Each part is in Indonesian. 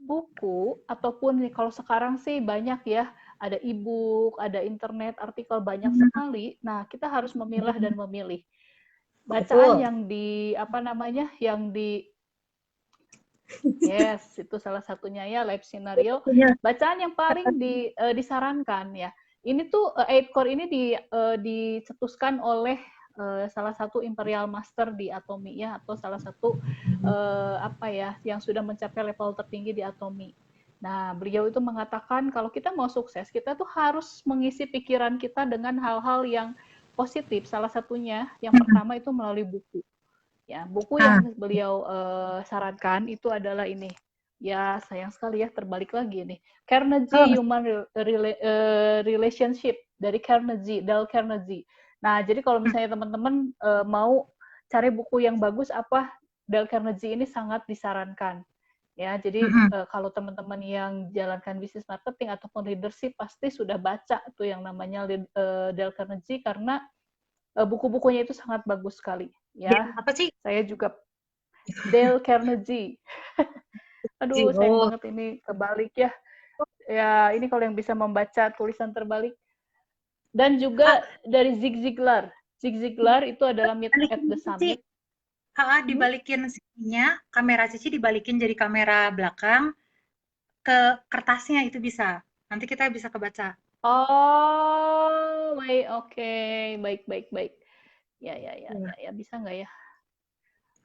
buku ataupun nih kalau sekarang sih banyak ya, ada e-book, ada internet, artikel banyak sekali. Nah, kita harus memilah dan memilih. Bacaan Betul. yang di apa namanya, yang di yes, itu salah satunya ya live scenario. Punya. Bacaan yang paling disarankan ya. Ini tuh 8 core ini dicetuskan oleh salah satu imperial master di Atomi ya, atau salah satu apa ya yang sudah mencapai level tertinggi di Atomi. Nah, beliau itu mengatakan kalau kita mau sukses, kita tuh harus mengisi pikiran kita dengan hal-hal yang positif. Salah satunya yang pertama itu melalui buku. Ya, buku Nah, yang beliau sarankan itu adalah ini. Ya, sayang sekali ya terbalik lagi nih. oh, Carnegie Human Relationship dari Carnegie, Dale Carnegie. Nah, jadi kalau misalnya teman-teman mau cari buku yang bagus apa Dale Carnegie ini sangat disarankan. Ya, jadi kalau teman-teman yang jalankan bisnis marketing ataupun leadership pasti sudah baca tuh yang namanya Dale Carnegie karena buku-bukunya itu sangat bagus sekali ya. apa sih? Saya juga Dale Carnegie. Aduh, sayang Oh, banget ini kebalik ya. Ya, ini kalau yang bisa membaca tulisan terbalik. Dan ah, juga dari Zig Ziglar. Zig Ziglar itu adalah Meet at balikin the Cici. Summit. Hmm? Dibalikin sininya, kamera Cici dibalikin jadi kamera belakang ke kertasnya itu bisa. Nanti kita bisa kebaca. Oh, baik, oke, okay. Baik, baik, baik. Ya, ya, ya, Ya. ya, ya, bisa nggak ya?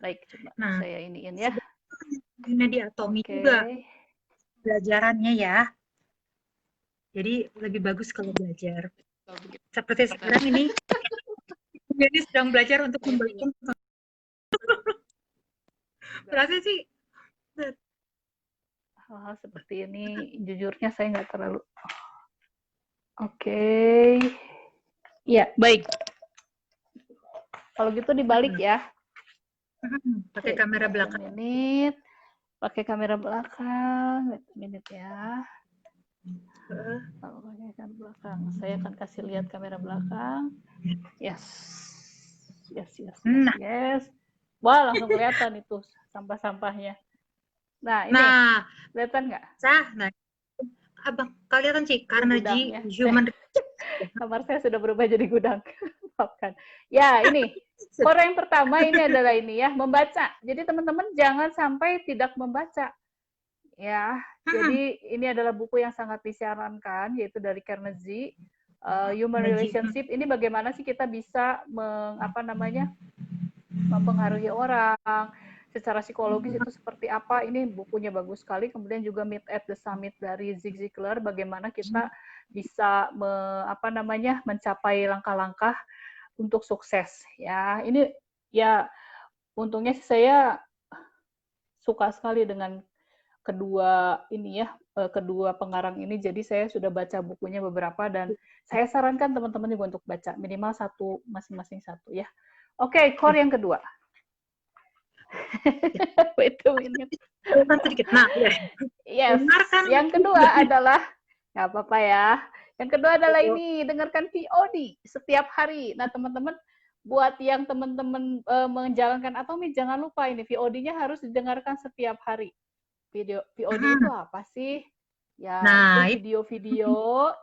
Baik, coba Nah, saya iniin ya. sebenarnya di Atomi Oke. juga pelajarannya ya. Jadi lebih bagus kalau belajar. Seperti sekarang ini, jadi sedang belajar untuk membalikkan. Berarti sih, Hal-hal seperti ini, jujurnya saya nggak terlalu. Oke. Ya, baik. Kalau gitu dibalik ya. pakai Oke, kamera wait a belakang. minute. Pakai kamera belakang. Wait a minute ya. Kalau pakai kamera belakang, saya akan kasih lihat kamera belakang. Yes. Yes, yes, yes, Nah, yes. Wah, langsung kelihatan itu sampah-sampahnya. Nah, ini. nah, Kelihatan nggak? nah, abang, kelihatan sih, Itu karena gudangnya. human. Kamar saya sudah berubah jadi gudang. Maafkan. Ya, ini. Core yang pertama ini adalah ini ya, membaca. Jadi teman-teman jangan sampai tidak membaca. Ya, jadi ini adalah buku yang sangat disarankan, yaitu dari Carnegie, Human Relationship. Ini bagaimana sih kita bisa mempengaruhi orang, secara psikologis itu seperti apa. Ini bukunya bagus sekali. Kemudian juga Meet at the Summit dari Zig Ziglar, bagaimana kita bisa mencapai langkah-langkah untuk sukses. Ya, ini ya untungnya saya suka sekali dengan kedua pengarang ini. Jadi saya sudah baca bukunya beberapa dan saya sarankan teman-teman juga untuk baca minimal satu, masing-masing satu ya. Oke, core yang kedua. Wait a minute. Sedikit. Nah, ya. Yes, Dengarkan. yang kedua adalah nggak apa-apa ya. Yang kedua adalah ini, dengarkan VOD setiap hari. Nah, teman-teman, buat yang teman-teman menjalankan Atomi, jangan lupa ini VOD-nya harus didengarkan setiap hari. VOD itu apa sih? Ya, itu Nah, video-video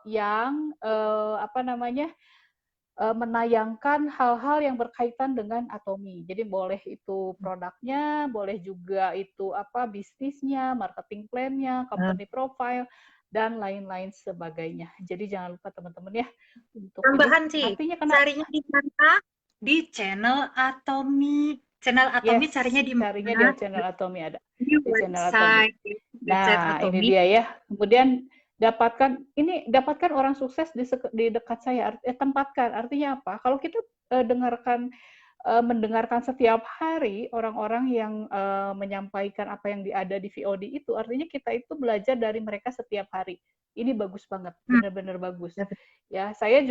yang menayangkan hal-hal yang berkaitan dengan Atomi. Jadi boleh itu produknya, boleh juga itu bisnisnya, marketing plan-nya, company profile, dan lain-lain sebagainya. Jadi jangan lupa teman-teman ya untuk tambahan ini. sih, Artinya kenapa? carinya di mana? Di channel Atomi. Channel Atomi Yes, carinya di carinya mana? di channel Atomi ada. Di Di channel Atomi. website Nah, ini Atomi. dia ya. Kemudian dapatkan orang sukses di dekat saya. Tempatkan. Artinya apa? Kalau kita mendengarkan setiap hari orang-orang yang menyampaikan apa yang ada di VOD itu, artinya kita itu belajar dari mereka setiap hari. Ini bagus banget, benar-benar bagus. Ya, saya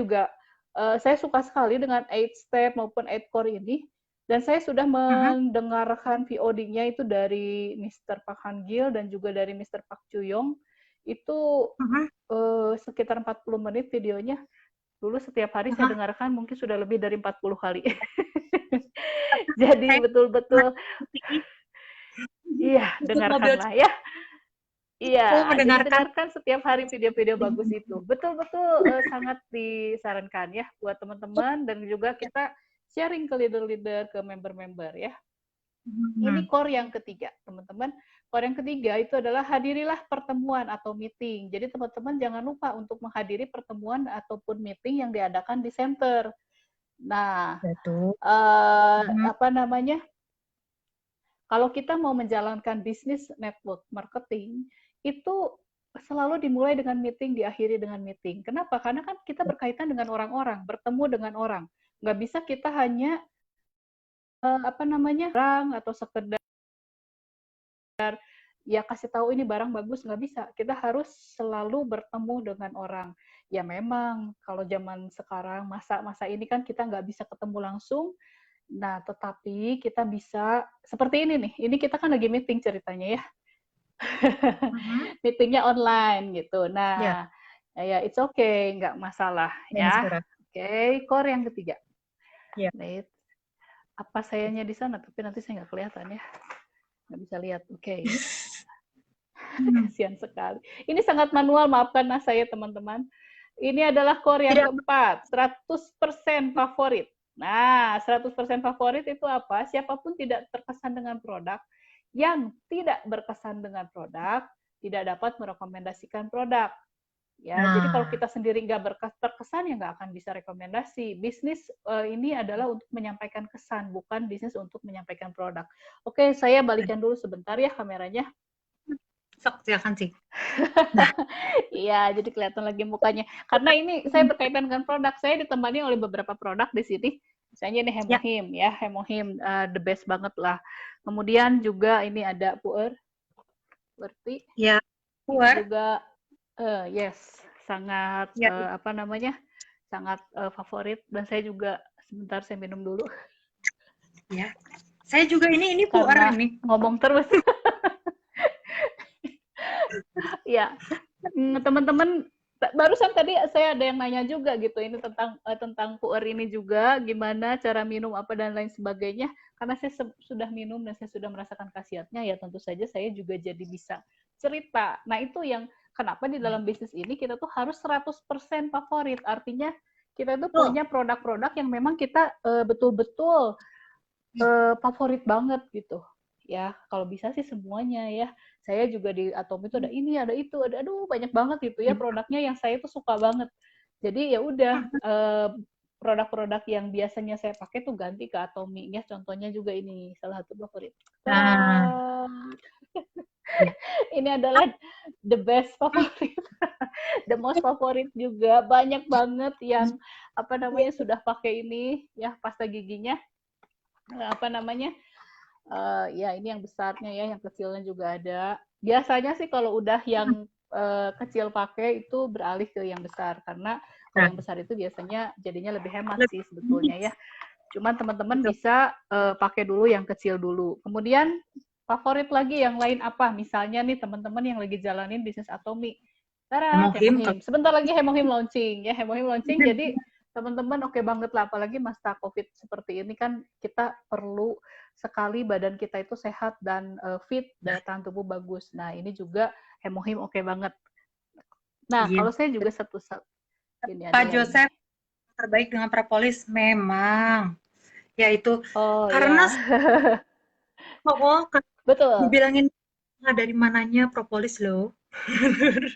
suka sekali dengan 8 step maupun 8 core ini. Dan saya sudah mendengarkan VOD-nya itu dari Mr. Park Han Gil dan juga dari Mr. Park Chu Yong. Itu sekitar 40 menit videonya. Dulu setiap hari saya dengarkan mungkin sudah lebih dari 40 kali. Jadi betul-betul iya, dengarkanlah ya. Iya, jadi mendengarkan. dengarkan setiap hari video-video bagus itu. Betul-betul sangat disarankan ya buat teman-teman dan juga kita sharing ke leader-leader, ke member-member ya. Ini core yang ketiga, teman-teman. Core yang ketiga itu adalah hadirilah pertemuan atau meeting. Jadi teman-teman jangan lupa untuk menghadiri pertemuan ataupun meeting yang diadakan di center. Nah, Betul. apa namanya? Kalau kita mau menjalankan bisnis network marketing, itu selalu dimulai dengan meeting, diakhiri dengan meeting. Kenapa? Karena kan kita berkaitan dengan orang-orang, bertemu dengan orang. Nggak bisa kita hanya apa namanya orang atau sekedar ya kasih tahu ini barang bagus, nggak bisa. Kita harus selalu bertemu dengan orang. Ya memang kalau zaman sekarang masa-masa ini kan kita nggak bisa ketemu langsung. Nah, tetapi kita bisa seperti ini nih. Ini kita kan lagi meeting ceritanya ya. Meetingnya online gitu. Ya, Nah, ya it's okay, nggak masalah ya. Oke, core yang ketiga. ya. Nah, apa sayanya di sana? Tapi nanti saya nggak kelihatan ya. Nggak bisa lihat. Oke. Kasihan sekali. Ini sangat manual, maafkan saya teman-teman. Ini adalah core yang Tidak. keempat, 100% favorit. Nah, 100% favorit itu apa? Siapapun tidak terkesan dengan produk, yang tidak berkesan dengan produk, tidak dapat merekomendasikan produk. Ya, jadi kalau kita sendiri nggak terkesan ya nggak akan bisa rekomendasi. Bisnis ini adalah untuk menyampaikan kesan, bukan bisnis untuk menyampaikan produk. Oke, saya balikan dulu sebentar ya kameranya. Sok, silakan sih. Iya, jadi kelihatan lagi mukanya. Karena ini saya berkaitan dengan produk, saya ditemani oleh beberapa produk di sini. Misalnya ini Hemohim ya, Hemohim the best banget lah. Kemudian juga ini ada Puer, Berti. Ya, Ini Puer. juga yes, sangat apa namanya? Sangat favorit dan saya juga sebentar saya minum dulu. Ya. Saya juga ini Puer Karena ini. ngomong terus. Ya, teman-teman barusan tadi saya ada yang nanya juga gitu ini tentang puer ini juga gimana cara minum apa dan lain sebagainya karena saya sudah minum dan saya sudah merasakan khasiatnya ya tentu saja saya juga jadi bisa cerita. Nah, itu yang kenapa di dalam bisnis ini kita tuh harus 100% favorit. Artinya kita tuh punya produk-produk yang memang kita betul-betul favorit banget gitu. Ya, kalau bisa sih semuanya ya. Saya juga di Atom itu ada ini, ada itu, ada aduh banyak banget gitu ya produknya yang saya tuh suka banget. Jadi ya udah produk-produk yang biasanya saya pakai tuh ganti ke Atomi ya. Contohnya juga ini salah satu favorit. Ini adalah the best favorit, the most favorit juga. Banyak banget yang apa namanya sudah pakai ini ya pasta giginya. Apa namanya? Ya ini yang besarnya ya, yang kecilnya juga ada. Biasanya sih kalau udah yang kecil pakai itu beralih ke yang besar karena kalau yang besar itu biasanya jadinya lebih hemat sih sebetulnya ya. Cuman teman-teman bisa pakai dulu yang kecil dulu. Kemudian favorit lagi yang lain apa? Misalnya nih teman-teman yang lagi jalanin bisnis Atomi. Hemohim. Sebentar lagi Hemohim launching ya, Hemohim launching. Jadi teman-teman oke banget lah, apalagi masa COVID seperti ini kan kita perlu sekali badan kita itu sehat dan fit, daya tahan tubuh bagus. Nah, ini juga Hemohim oke banget. Nah, kalau saya juga satu ini ada Pak Joseph terbaik dengan propolis memang. Yaitu karena betul. Dibilangin dari mananya propolis loh.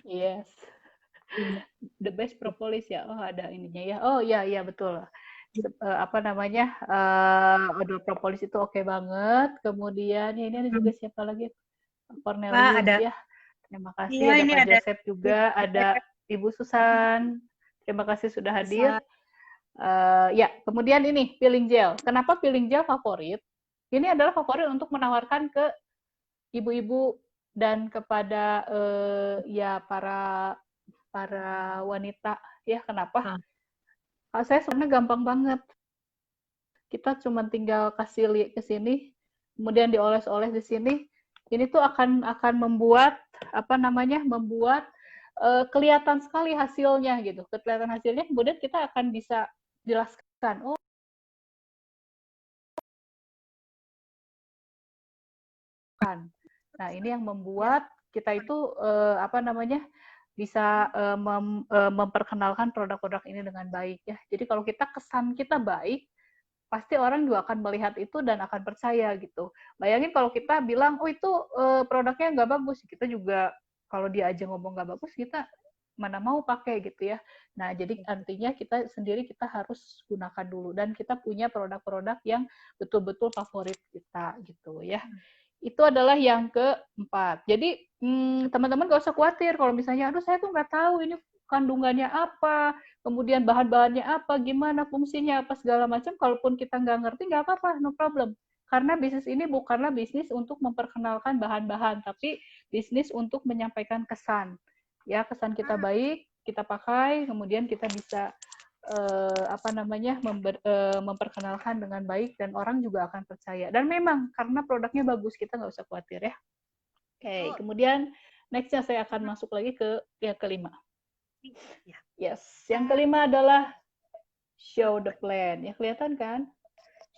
Yes. The best propolis ya. Oh, ada ininya ya. Oh, iya iya betul. Apa namanya? Odol propolis itu oke banget. Kemudian ya ini ada juga siapa lagi? Cornelius ada. ya. Terima kasih. Iya, Ada ini Pak ada. Joseph juga. Ada Ibu Susan. Terima kasih sudah hadir. Ya, kemudian ini peeling gel. Kenapa peeling gel favorit? Ini adalah favorit untuk menawarkan ke ibu-ibu dan kepada ya para wanita ya. Kenapa? Saya sebenarnya gampang banget. Kita cuma tinggal kasih ke sini, kemudian dioles-oles di sini. Ini tuh akan membuat apa namanya? Membuat kelihatan sekali hasilnya gitu. Kelihatan hasilnya kemudian kita akan bisa jelaskan, oh nah ini yang membuat kita itu apa namanya bisa memperkenalkan produk-produk ini dengan baik ya. Jadi kalau kita kesan kita baik, pasti orang juga akan melihat itu dan akan percaya gitu. Bayangin kalau kita bilang, oh itu produknya nggak bagus, kita juga kalau dia aja ngomong nggak bagus, kita mana mau pakai gitu ya. Nah, jadi artinya kita sendiri kita harus gunakan dulu dan kita punya produk-produk yang betul-betul favorit kita gitu ya. Itu adalah yang keempat. Jadi teman-teman gak usah khawatir kalau misalnya, aduh saya tuh nggak tahu ini kandungannya apa, kemudian bahan-bahannya apa, gimana fungsinya apa segala macam. Kalaupun kita nggak ngerti nggak apa-apa, no problem. Karena bisnis ini bukanlah bisnis untuk memperkenalkan bahan-bahan, tapi bisnis untuk menyampaikan kesan. Ya, kesan kita baik, kita pakai, kemudian kita bisa apa namanya memperkenalkan dengan baik dan orang juga akan percaya. Dan memang karena produknya bagus, kita nggak usah khawatir ya. Oke, kemudian nextnya saya akan masuk lagi ke yang kelima. Yes, yang kelima adalah show the plan. Ya kelihatan kan?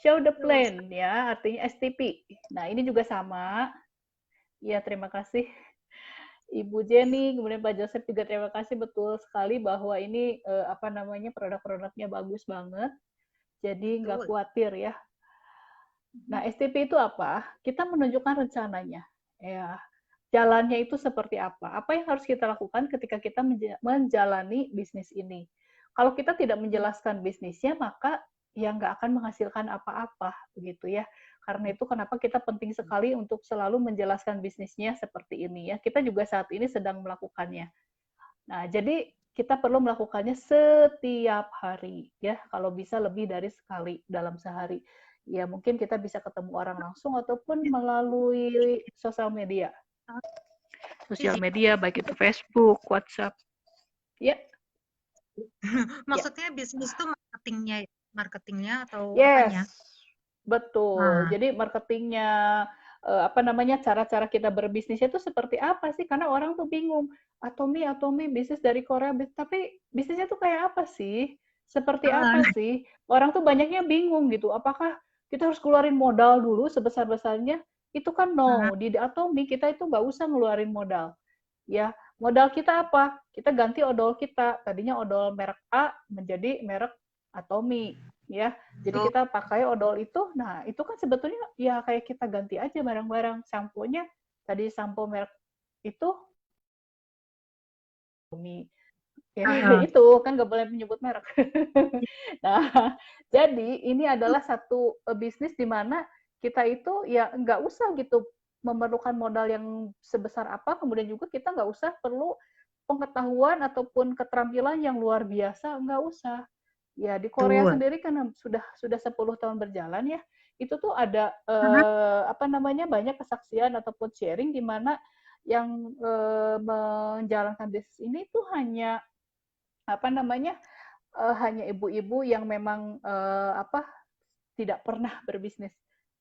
Show the plan ya, artinya STP. Nah, ini juga sama. Ya, terima kasih Ibu Jenny, kemudian Pak Joseph juga terima kasih, betul sekali bahwa ini apa namanya produk-produknya bagus banget. Jadi nggak khawatir ya. Nah, STP itu apa? Kita menunjukkan rencananya. Ya, jalannya itu seperti apa? Apa yang harus kita lakukan ketika kita menjalani bisnis ini? Kalau kita tidak menjelaskan bisnisnya, maka ya nggak akan menghasilkan apa-apa, begitu ya. Karena itu kenapa kita penting sekali untuk selalu menjelaskan bisnisnya seperti ini ya. Kita juga saat ini sedang melakukannya. Nah, jadi kita perlu melakukannya setiap hari ya. Kalau bisa lebih dari sekali dalam sehari. Ya, mungkin kita bisa ketemu orang langsung ataupun melalui sosial media. Sosial media baik itu Facebook, WhatsApp. Ya. Maksudnya bisnis itu marketingnya atau yes, apanya? Betul. Jadi marketingnya apa namanya cara-cara kita berbisnis itu seperti apa sih? Karena orang tuh bingung. Atomi bisnis dari Korea, tapi bisnisnya tuh kayak apa sih? Seperti apa sih? Orang tuh banyaknya bingung gitu. Apakah kita harus keluarin modal dulu sebesar-besarnya? Itu kan no. Di Atomi kita itu nggak usah ngeluarin modal. Ya, modal kita apa? Kita ganti odol kita. Tadinya odol merek A menjadi merek Atomi. Ya, jadi kita pakai odol itu. Nah, itu kan sebetulnya ya kayak kita ganti aja barang-barang. Sampo-nya tadi sampo merek itu Atomi. Ya, itu kan nggak boleh menyebut merek. Nah, jadi ini adalah satu bisnis di mana kita itu ya nggak usah gitu memerlukan modal yang sebesar apa, kemudian juga kita nggak usah perlu pengetahuan ataupun keterampilan yang luar biasa, nggak usah. Ya di Korea sendiri kan sudah 10 tahun berjalan ya, itu tuh ada apa namanya banyak kesaksian ataupun sharing di mana yang menjalankan bisnis ini tuh hanya apa namanya hanya ibu-ibu yang memang apa tidak pernah berbisnis.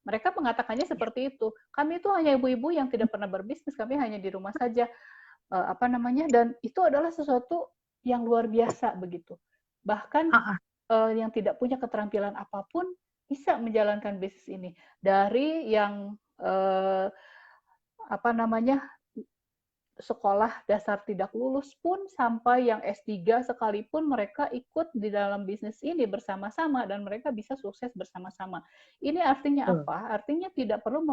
Mereka mengatakannya seperti itu. Kami itu hanya ibu-ibu yang tidak pernah berbisnis, kami hanya di rumah saja. Apa namanya? Dan itu adalah sesuatu yang luar biasa begitu. Bahkan yang tidak punya keterampilan apapun bisa menjalankan bisnis ini. Dari yang apa namanya? Sekolah dasar tidak lulus pun sampai yang S3 sekalipun mereka ikut di dalam bisnis ini bersama-sama dan mereka bisa sukses bersama-sama. Ini artinya apa? Artinya tidak perlu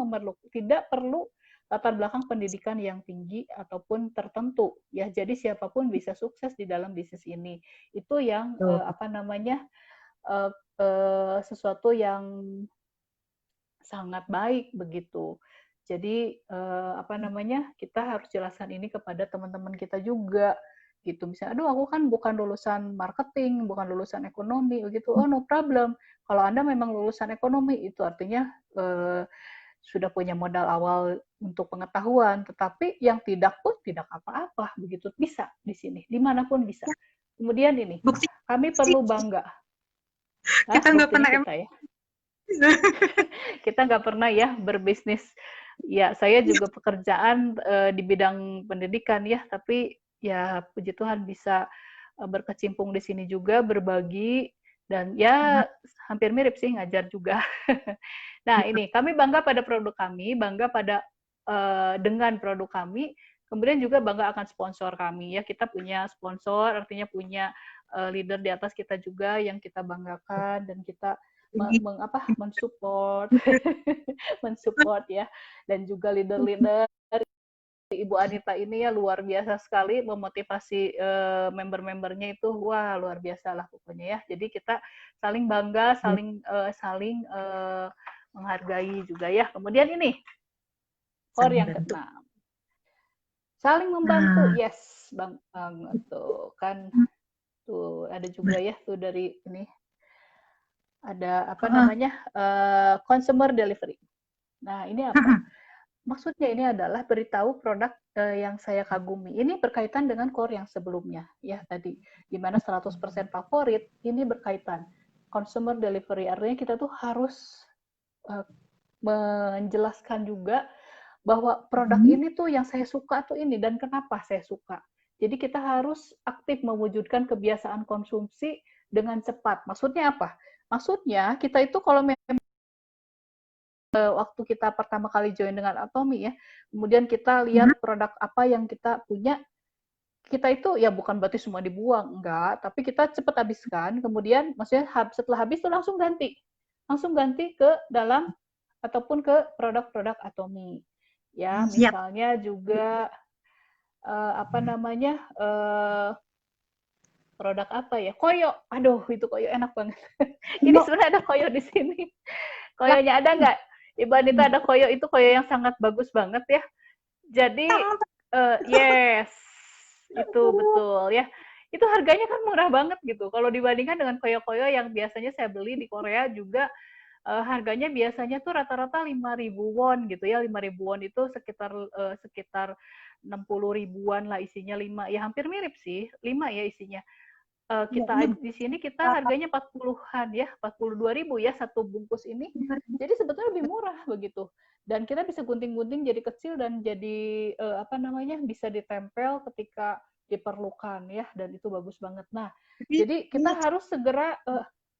latar belakang pendidikan yang tinggi ataupun tertentu ya. Jadi siapapun bisa sukses di dalam bisnis ini. Itu yang apa namanya sesuatu yang sangat baik begitu. Jadi apa namanya kita harus jelaskan ini kepada teman-teman kita juga gitu. Misalnya, aduh aku kan bukan lulusan marketing, bukan lulusan ekonomi begitu. Oh no problem. Kalau Anda memang lulusan ekonomi itu artinya sudah punya modal awal untuk pengetahuan, tetapi yang tidak pun tidak apa-apa begitu. Bisa di sini, dimanapun bisa. Kemudian ini, kami perlu bangga. Kita nggak pernah kita ya. Kita nggak pernah ya berbisnis. Ya, saya juga pekerjaan di bidang pendidikan ya, tapi ya puji Tuhan bisa berkecimpung di sini juga, berbagi, dan ya hampir mirip sih ngajar juga. Nah, ini kami bangga pada produk kami, bangga pada dengan produk kami, Kemudian juga bangga akan sponsor kami ya. Kita punya sponsor, artinya punya leader di atas kita juga yang kita banggakan dan kita mensupport mensupport ya. Dan juga leader-leader Ibu Anita ini ya luar biasa sekali memotivasi member-membernya itu, wah luar biasa lah pokoknya ya. Jadi kita saling bangga, saling menghargai juga ya. Kemudian ini core yang keenam, saling membantu. Yes, banget tuh kan. Tuh ada juga ya tuh dari ini ada apa namanya consumer delivery. Nah ini apa? Maksudnya ini adalah beritahu produk yang saya kagumi. Ini berkaitan dengan core yang sebelumnya, ya tadi. Di mana 100% favorit, ini berkaitan. Consumer delivery, artinya kita tuh harus menjelaskan juga bahwa produk ini tuh yang saya suka tuh ini, dan kenapa saya suka. Jadi kita harus aktif mewujudkan kebiasaan konsumsi dengan cepat. Maksudnya apa? Maksudnya kita itu kalau memang waktu kita pertama kali join dengan Atomi ya, kemudian kita lihat produk apa yang kita punya, kita itu ya bukan berarti semua dibuang, enggak, tapi kita cepat habiskan, kemudian maksudnya setelah habis itu langsung ganti ke dalam ataupun ke produk-produk Atomi. Ya, misalnya juga apa namanya produk apa ya? Koyo. Aduh, itu koyo enak banget. Ini sebenarnya ada koyo di sini. Koyonya ada nggak? Ibu Anita ada koyo, itu koyo yang sangat bagus banget ya. Jadi yes, itu betul ya. Itu harganya kan murah banget gitu. Kalau dibandingkan dengan koyo-koyo yang biasanya saya beli di Korea juga harganya biasanya tuh rata-rata 5.000 won gitu ya. 5.000 won itu sekitar 60 ribuan lah isinya 5. Ya hampir mirip sih. 5 ya isinya. Kita di sini kita harganya 40-an ya, 42.000 ya satu bungkus ini. Jadi sebetulnya lebih murah begitu. Dan kita bisa gunting-gunting jadi kecil dan jadi apa namanya bisa ditempel ketika diperlukan ya, dan itu bagus banget. Nah, jadi kita harus segera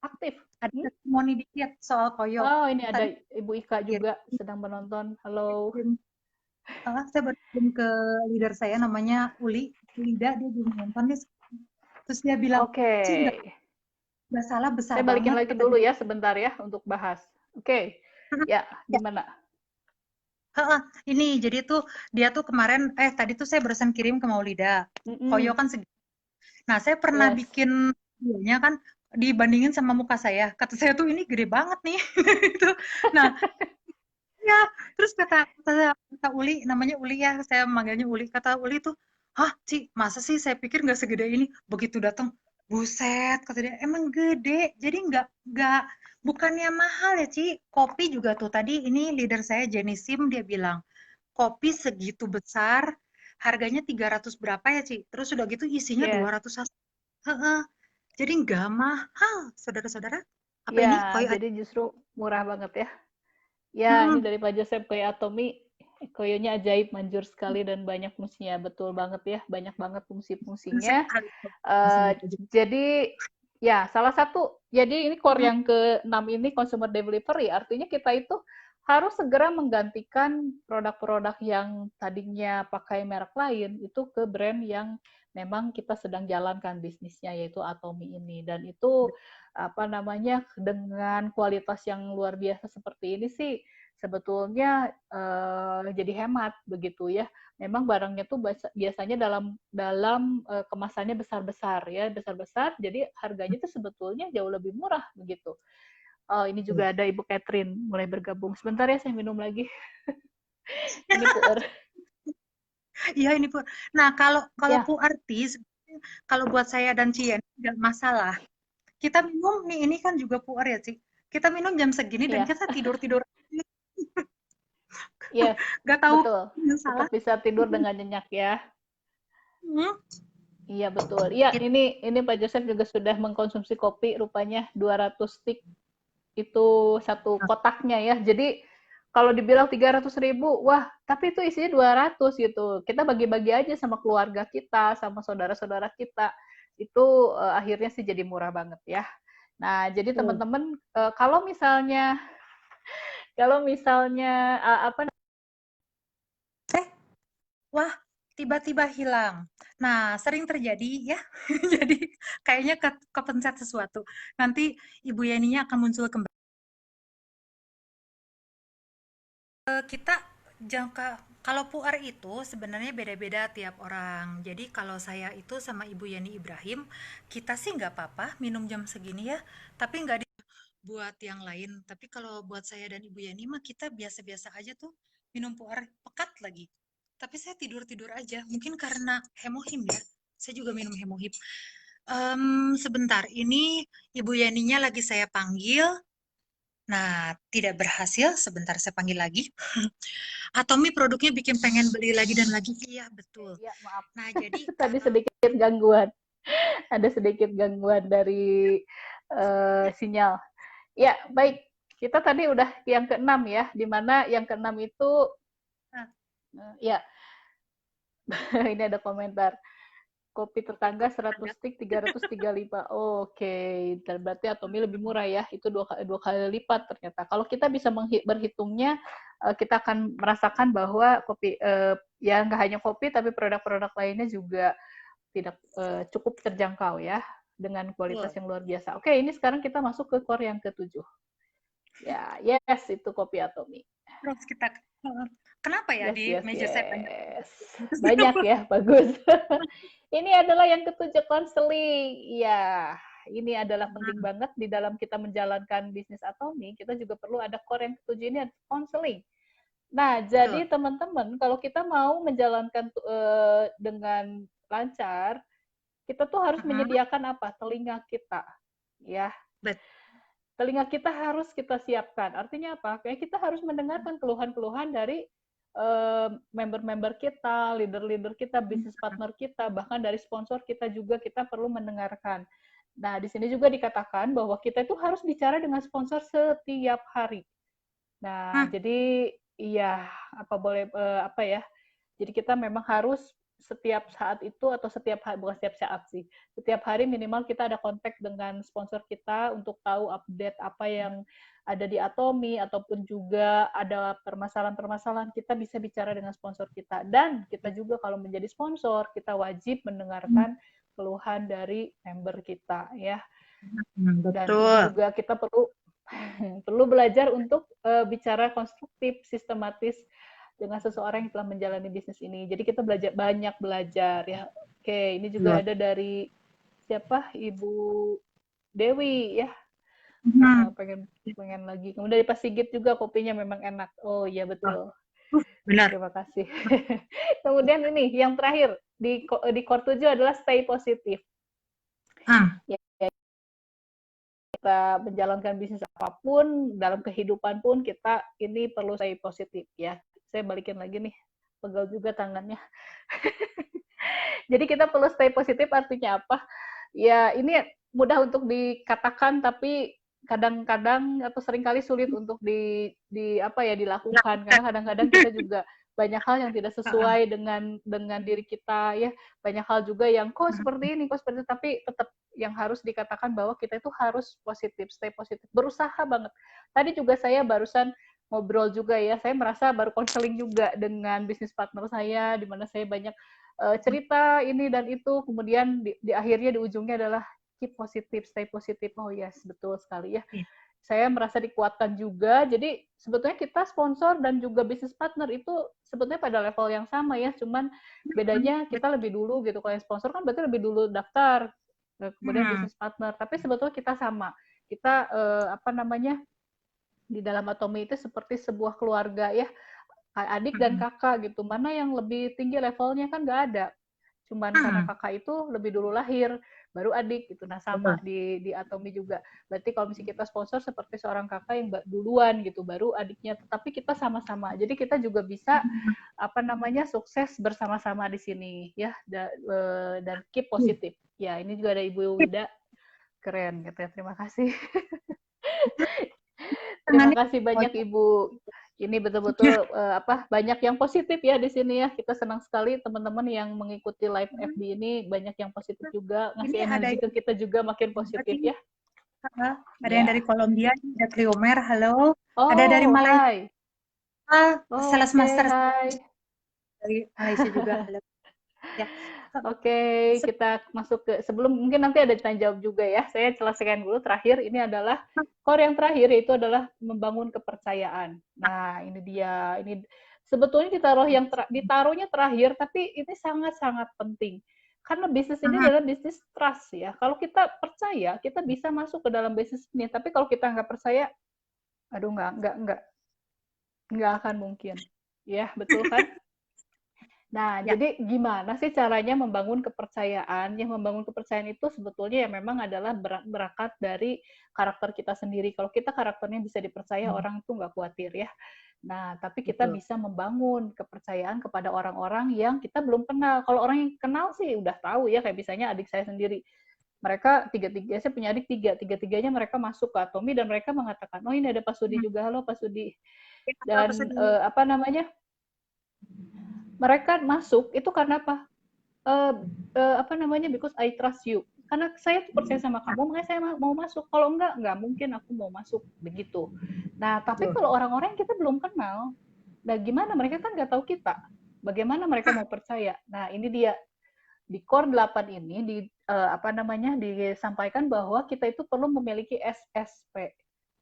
aktif. Ada testimoni dikit soal koyo. Oh, ini ada Ibu Ika juga sedang menonton. Halo. Saya berkirim ke leader saya namanya Ulida, dia juga nonton nih. Terus dia bilang, Oke. Nggak salah besar saya balikin banget. lagi dulu ya sebentar ya untuk bahas. Oke. Ya, gimana? Ini jadi tuh dia tuh kemarin tadi tuh saya barusan kirim ke Maulida. Koyo kan segini. Nah, saya pernah bikin videonya kan dibandingin sama muka saya. Kata saya tuh ini gede banget nih. Nah, ya, terus kata Uli, namanya Uli ya, saya manggilnya Uli. Kata Uli tuh, "Hah, Ci, masa sih saya pikir nggak segede ini?" Begitu datang, buset, kata dia, emang gede. Jadi bukannya mahal ya, Ci. Kopi juga tuh tadi ini leader saya Jenny Sim dia bilang, kopi segitu besar, harganya 300 berapa ya, Ci? Terus udah gitu isinya 200. Jadi nggak mahal, saudara-saudara. Apa ini? Jadi justru murah banget ya. Ya, ini dari Pak Joseph Koyo Atomi, koyonya ajaib, manjur sekali dan banyak fungsinya. Betul banget ya, banyak banget fungsi-fungsinya. Jadi ya salah satu, jadi ini core yang ke-6 ini consumer delivery, artinya kita itu harus segera menggantikan produk-produk yang tadinya pakai merek lain itu ke brand yang memang kita sedang jalankan bisnisnya, yaitu Atomi ini. Dan itu apa namanya, dengan kualitas yang luar biasa seperti ini sih sebetulnya jadi hemat begitu ya. Memang barangnya tuh biasanya dalam kemasannya besar-besar ya, besar-besar, jadi harganya tuh sebetulnya jauh lebih murah begitu. Oh, ini juga ada Ibu Catherine mulai bergabung. Sebentar ya, saya minum lagi. Ini Puer. Iya ini Pur. Nah kalau Pu artis, kalau buat saya dan Cien nggak masalah. Kita minum nih, ini kan juga Puer ya Ci. Kita minum jam segini dan kita tidur-tidur. Yes, nggak tahu betul. Tetap bisa tidur dengan nyenyak ya. Iya betul. Iya, ini Pak Joseph juga sudah mengkonsumsi kopi rupanya 200 stick itu satu kotaknya ya. Jadi kalau dibilang 300.000, wah, tapi itu isinya 200 gitu. Kita bagi-bagi aja sama keluarga kita, sama saudara-saudara kita. Itu akhirnya sih jadi murah banget ya. Nah, jadi teman-teman kalau misalnya apa wah, tiba-tiba hilang. Nah, sering terjadi ya. Jadi kayaknya kepencet sesuatu. Nanti Ibu Yeninya akan muncul kembali. Kita jangka kalau puar itu sebenarnya beda-beda tiap orang. Jadi kalau saya itu sama Ibu Yeni Ibrahim, kita sih nggak apa-apa minum jam segini ya, tapi nggak buat yang lain. Tapi kalau buat saya dan Ibu Yani mah kita biasa-biasa aja tuh minum puar pekat lagi. Tapi saya tidur-tidur aja. Mungkin karena hemohim ya. Saya juga minum hemohim. Sebentar, ini Ibu Yaninya lagi saya panggil. Nah, tidak berhasil. Sebentar saya panggil lagi. Atomi produknya bikin pengen beli lagi dan lagi. Iya, betul. Ya, maaf. Nah, jadi Tadi sedikit gangguan. Ada sedikit gangguan dari sinyal. Ya, baik. Kita tadi udah yang keenam ya, di mana yang keenam itu, ya, ini ada komentar. Kopi tetangga 100 stik 335. Oke, dan berarti Atomi lebih murah ya. Itu dua kali lipat ternyata. Kalau kita bisa berhitungnya, kita akan merasakan bahwa kopi ya nggak hanya kopi tapi produk-produk lainnya juga tidak cukup terjangkau ya dengan kualitas yang luar biasa. Oke, ini sekarang kita masuk ke core yang ketujuh. Ya, yes, itu kopi Atomi. terus kita kenapa ya di meja saya banyak? Banyak ya, bagus. Ini adalah yang ketujuh, konseling. Ya, ini adalah penting banget di dalam kita menjalankan bisnis Atomi. Kita juga perlu ada core yang ketujuh ini, konseling. Nah, jadi teman-teman, kalau kita mau menjalankan dengan lancar, kita tuh harus menyediakan apa? Telinga kita, ya. Telinga kita harus kita siapkan. Artinya apa? Kayak kita harus mendengarkan keluhan-keluhan dari member-member kita, leader-leader kita, bisnis partner kita, bahkan dari sponsor kita juga kita perlu mendengarkan. Nah, di sini juga dikatakan bahwa kita itu harus bicara dengan sponsor setiap hari. Nah, jadi iya, apa boleh apa ya? Jadi kita memang harus setiap saat itu atau setiap hari, bukan setiap saat sih, setiap hari minimal kita ada kontak dengan sponsor kita untuk tahu update apa yang ada di Atomi, ataupun juga ada permasalahan-permasalahan, kita bisa bicara dengan sponsor kita. Dan kita juga kalau menjadi sponsor, kita wajib mendengarkan keluhan dari member kita ya. Dan juga kita perlu belajar untuk bicara konstruktif, sistematis dengan seseorang yang telah menjalani bisnis ini. Jadi kita banyak belajar ya. Oke, ini juga ada dari siapa? Ibu Dewi ya. Pengen lagi. Kemudian dari Pak Sigit juga, kopinya memang enak. Oh iya, betul. Benar. Terima kasih. Kemudian ini yang terakhir di core 7 adalah stay positif. Ya, kita menjalankan bisnis apapun, dalam kehidupan pun kita ini perlu stay positif ya. Saya balikin lagi nih, pegal juga tangannya. Jadi kita perlu stay positif, artinya apa? Ya ini mudah untuk dikatakan, tapi kadang-kadang atau seringkali sulit untuk dilakukan, karena kadang-kadang kita juga banyak hal yang tidak sesuai dengan diri kita ya, banyak hal juga yang kok seperti ini, tapi tetap yang harus dikatakan bahwa kita itu harus positif, stay positif, berusaha banget. Tadi juga saya barusan ngobrol juga ya, saya merasa baru konseling juga dengan bisnis partner saya, di mana saya banyak cerita ini dan itu, kemudian di akhirnya di ujungnya adalah keep positif, stay positif. Oh yes, betul sekali ya. Saya merasa dikuatkan juga. Jadi sebetulnya kita sponsor dan juga bisnis partner itu sebetulnya pada level yang sama ya, cuman bedanya kita lebih dulu gitu. Kalau yang sponsor kan berarti lebih dulu daftar, kemudian bisnis partner. Tapi sebetulnya kita sama. Kita di dalam Atomi itu seperti sebuah keluarga ya, adik dan kakak gitu. Mana yang lebih tinggi levelnya kan nggak ada. Cuman karena kakak itu lebih dulu lahir, baru adik gitu. Nah sama di Atomi juga. Berarti kalau misalnya kita sponsor seperti seorang kakak yang duluan gitu, baru adiknya. Tapi kita sama-sama. Jadi kita juga bisa sukses bersama-sama di sini ya, dan keep positif. Ya ini juga ada Ibu Wida, keren gitu ya. Terima kasih. Terima kasih banyak Ibu. Ini betul-betul banyak yang positif ya di sini ya. Kita senang sekali teman-teman yang mengikuti live FB ini, banyak yang positif juga, ngasih energi ke kita juga makin positif ya. Ada yang dari Kolombia, ada Triomer, halo. Ada dari Malaysia. Sales Master. Dari Malaysia juga, halo. Ya. Oke, kita masuk ke sebelum mungkin nanti ada tanya jawab juga ya. Saya selesaikan dulu terakhir. Ini adalah core yang terakhir yaitu adalah membangun kepercayaan. Nah, ini dia. Ini sebetulnya ditaruhnya terakhir, tapi ini sangat-sangat penting. Karena bisnis ini adalah bisnis trust ya. Kalau kita percaya, kita bisa masuk ke dalam bisnis ini. Tapi kalau kita nggak percaya, aduh nggak akan mungkin. Ya, betul kan? Nah, Ya. jadi gimana sih caranya membangun kepercayaan? Yang membangun kepercayaan itu sebetulnya ya memang adalah berangkat dari karakter kita sendiri. Kalau kita karakternya bisa dipercaya, orang itu nggak khawatir ya. Nah, tapi kita Betul. bisa membangun kepercayaan kepada orang-orang yang kita belum kenal. Kalau orang yang kenal sih udah tahu ya, kayak misalnya adik saya sendiri. Mereka saya punya adik tiga-tiganya mereka masuk ke Atomi dan mereka mengatakan, oh ini ada Pak Sudi juga, halo Pak Sudi. Dan apa namanya, mereka masuk itu karena apa? Apa namanya? Because I trust you. Karena saya tuh percaya sama kamu, makanya saya mau masuk. Kalau enggak mungkin aku mau masuk begitu. Nah, tapi kalau orang-orang yang kita belum kenal, nah gimana? Mereka kan nggak tahu kita. Bagaimana mereka mau percaya? Nah, ini dia di core 8 ini apa namanya? Disampaikan bahwa kita itu perlu memiliki SSP.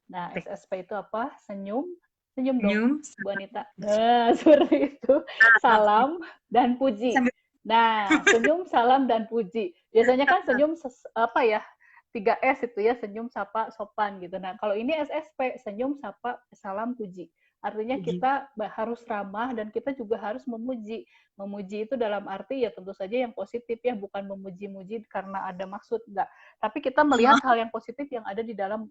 Nah, SSP itu apa? Senyum dong, Bu Anita. Nah, seperti itu. Salam dan puji. Nah, senyum, salam, dan puji. Biasanya kan senyum apa ya? 3S itu ya, senyum, sapa, sopan gitu. Nah, kalau ini SSP, senyum, sapa, salam, puji. Artinya kita harus ramah dan kita juga harus memuji. Memuji itu dalam arti ya tentu saja yang positif ya, bukan memuji-muji karena ada maksud, enggak. Tapi kita melihat hal yang positif yang ada di dalam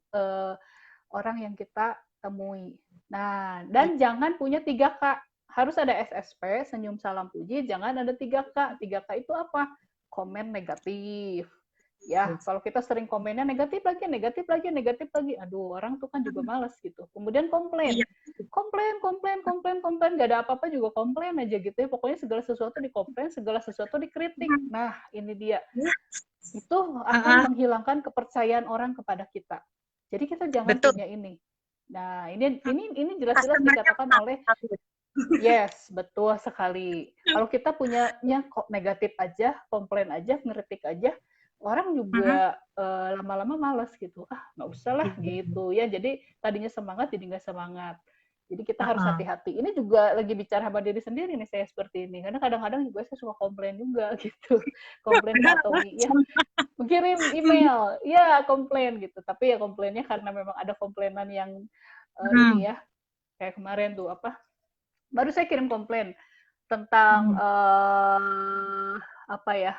orang yang kita temui. Nah, dan jangan punya 3K. Harus ada SSP, senyum, salam, puji. Jangan ada 3K. 3K itu apa? Komen negatif. Ya, kalau kita sering komennya negatif lagi, negatif lagi, negatif lagi. Aduh, orang tuh kan juga males gitu. Kemudian komplain. Komplain. Gak ada apa-apa juga komplain aja gitu ya. Pokoknya segala sesuatu dikomplain, segala sesuatu dikritik. Nah, ini dia. Itu akan menghilangkan kepercayaan orang kepada kita. Jadi kita jangan punya ini. Nah, ini jelas-jelas dikatakan oleh yes, betul sekali. Kalau kita punyanya kok negatif aja, komplain aja, ngeritik aja, orang juga lama-lama malas gitu. Ah, nggak usah lah gitu ya. Jadi tadinya semangat jadi nggak semangat. Jadi kita harus hati-hati. Ini juga lagi bicara sama diri sendiri nih saya seperti ini. Karena kadang-kadang juga saya suka komplain juga gitu. Komplain ke Atomi. Ya, mengirim email. Ya, komplain gitu. Tapi ya komplainnya karena memang ada komplainan yang ini ya. Kayak kemarin tuh apa? Baru saya kirim komplain tentang apa ya?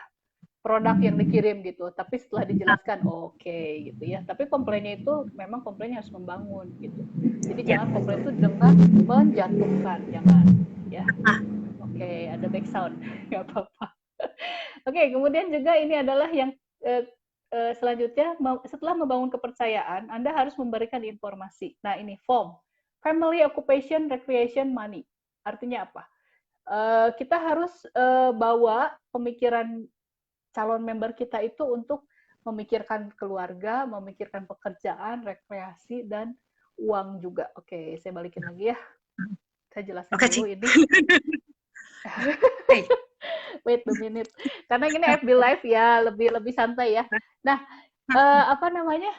Produk yang dikirim gitu, tapi setelah dijelaskan oke gitu ya. Tapi komplainnya itu memang komplainnya harus membangun gitu. Jadi jangan komplain itu dengan menjatuhkan, jangan ya. Oke, ada back sound, nggak apa-apa. Oke, kemudian juga ini adalah yang selanjutnya setelah membangun kepercayaan, Anda harus memberikan informasi. Nah ini FOM, Family Occupation Recreation Money. Artinya apa? Kita harus bawa pemikiran calon member kita itu untuk memikirkan keluarga, memikirkan pekerjaan, rekreasi, dan uang juga. Oke, saya balikin lagi ya. Saya jelaskan dulu ini. Wait a minute. Karena ini FB Live ya, lebih santai ya. Nah, apa namanya?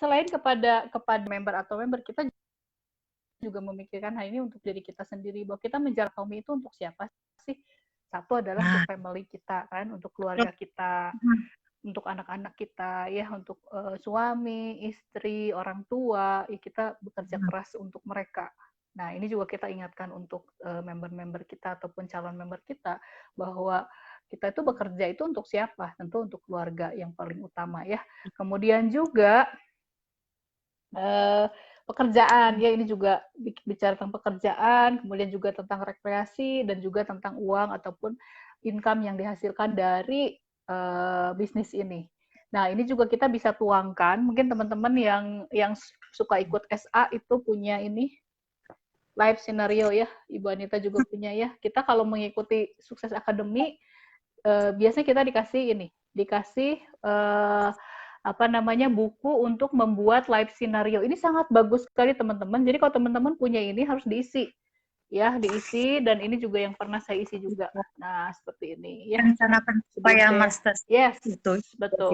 Selain kepada member atau member, kita juga memikirkan hal ini untuk diri kita sendiri. Bahwa kita menjaga Atomi itu untuk siapa sih? Satu adalah untuk family kita kan, untuk keluarga kita, untuk anak-anak kita, ya, untuk suami, istri, orang tua, ya kita bekerja keras untuk mereka. Nah, ini juga kita ingatkan untuk member-member kita ataupun calon member kita bahwa kita itu bekerja itu untuk siapa? Tentu untuk keluarga yang paling utama ya. Kemudian juga pekerjaan, ya ini juga bicara tentang pekerjaan, kemudian juga tentang rekreasi dan juga tentang uang ataupun income yang dihasilkan dari bisnis ini. Nah, ini juga kita bisa tuangkan. Mungkin teman-teman yang suka ikut SA itu punya ini live scenario ya. Ibu Anita juga punya ya. Kita kalau mengikuti Sukses Academy biasanya kita dikasih apa namanya buku untuk membuat live scenario. Ini sangat bagus sekali teman-teman. Jadi kalau teman-teman punya ini harus diisi. ya diisi, dan ini juga yang pernah saya isi juga. Nah, seperti ini ya. Rencana pencapaian master. Yes, Betul. betul.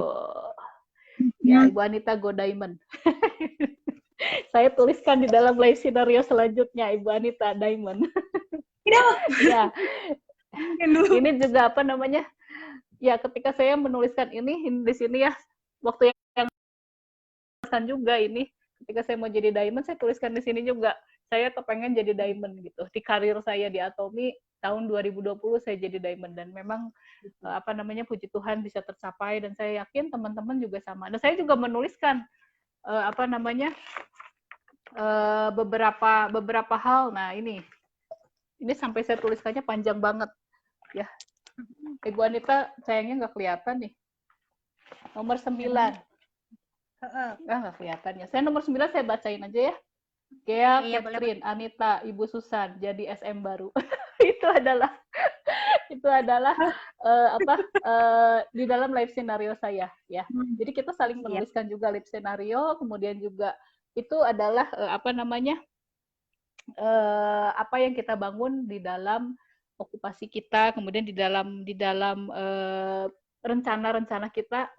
Ya, Ibu Anita Go Diamond. Saya tuliskan di dalam live scenario selanjutnya, Ibu Anita Diamond. Ya, ini juga apa namanya? Ya, ketika saya menuliskan ini di sini ya, waktu yang juga ini, ketika saya mau jadi diamond, saya tuliskan di sini juga. Saya kepengen jadi diamond gitu. Di karir saya di Atomi tahun 2020 saya jadi diamond, dan memang apa namanya, puji Tuhan bisa tercapai, dan saya yakin teman-teman juga sama. Dan saya juga menuliskan apa namanya, beberapa hal. Nah, ini sampai saya tuliskannya panjang banget ya. Ibu Anita sayangnya nggak kelihatan nih. Nomor 9. Nggak kelihatan ya. Saya nomor 9 saya bacain aja ya. Gea, Catherine, Anita, Ibu Susan jadi SM baru. itu adalah di dalam live scenario saya ya. Jadi kita saling menuliskan juga live scenario, kemudian juga itu adalah apa namanya, apa yang kita bangun di dalam okupasi kita, kemudian di dalam rencana-rencana kita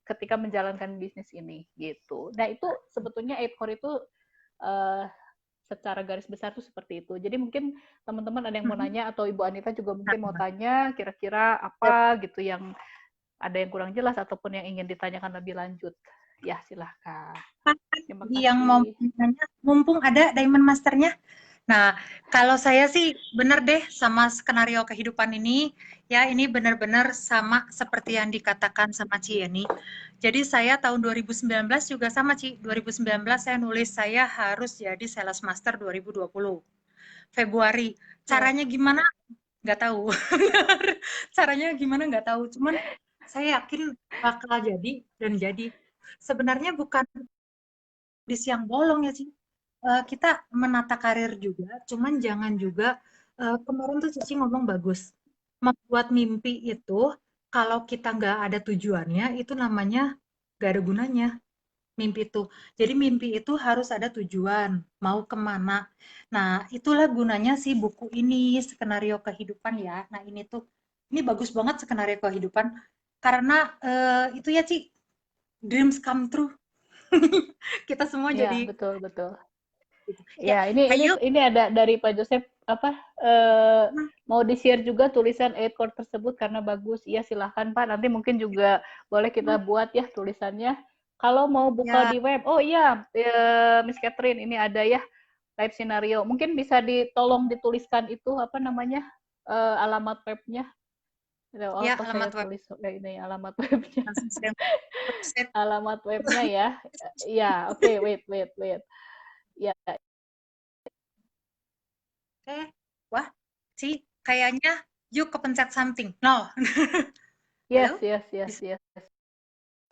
ketika menjalankan bisnis ini gitu. Nah, itu sebetulnya 8 core itu secara garis besar tuh seperti itu. Jadi mungkin teman-teman ada yang mau nanya, atau Ibu Anita juga mungkin mau tanya kira-kira apa gitu yang ada yang kurang jelas ataupun yang ingin ditanyakan lebih lanjut. Ya, silahkan. Terima kasih. Yang mau nanya, mumpung ada Diamond Masternya. Nah, kalau saya sih benar deh sama skenario kehidupan ini, ya ini benar-benar sama seperti yang dikatakan sama Ci Yeni. Jadi saya tahun 2019 juga sama Ci, 2019 saya nulis saya harus jadi Sales Master 2020. Februari. Caranya gimana? Nggak tahu. Caranya gimana nggak tahu, cuman saya yakin bakal jadi dan jadi. Sebenarnya bukan di siang bolong ya Ci. Kita menata karir juga, cuman jangan juga kemarin tuh Cici ngomong bagus. Membuat mimpi itu kalau kita nggak ada tujuannya itu namanya nggak ada gunanya mimpi itu. Jadi mimpi itu harus ada tujuan, mau kemana. Nah itulah gunanya sih buku ini, skenario kehidupan ya. Nah ini bagus banget skenario kehidupan karena itu ya Ci, dreams come true. Kita semua ya, jadi betul. ya, Ini ada dari Pak Joseph apa mau di-share juga tulisan 8 core tersebut karena bagus. Iya, silahkan Pak. Nanti mungkin juga boleh kita buat ya tulisannya. Kalau mau buka di web. Oh iya, Miss Catherine, ini ada ya live scenario. Mungkin bisa ditolong dituliskan itu apa namanya? Alamat webnya. Ya, alamat saya web. tulis ini alamat webnya. Alamat webnya ya. Ya, oke, wait. Ya. Wah, Ci, kayaknya yuk kepencet something. No. Yes.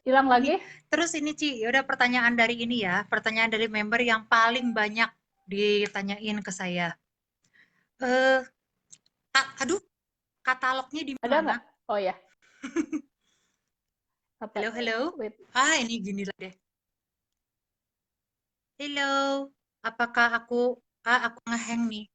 Hilang lagi? Terus ini Ci, udah pertanyaan dari ini ya, pertanyaan dari member yang paling banyak ditanyain ke saya. Aduh, katalognya di Ada mana? nggak? Oh ya. Halo. Wait. Ini gini lah deh. Halo, apakah aku ngehang nih?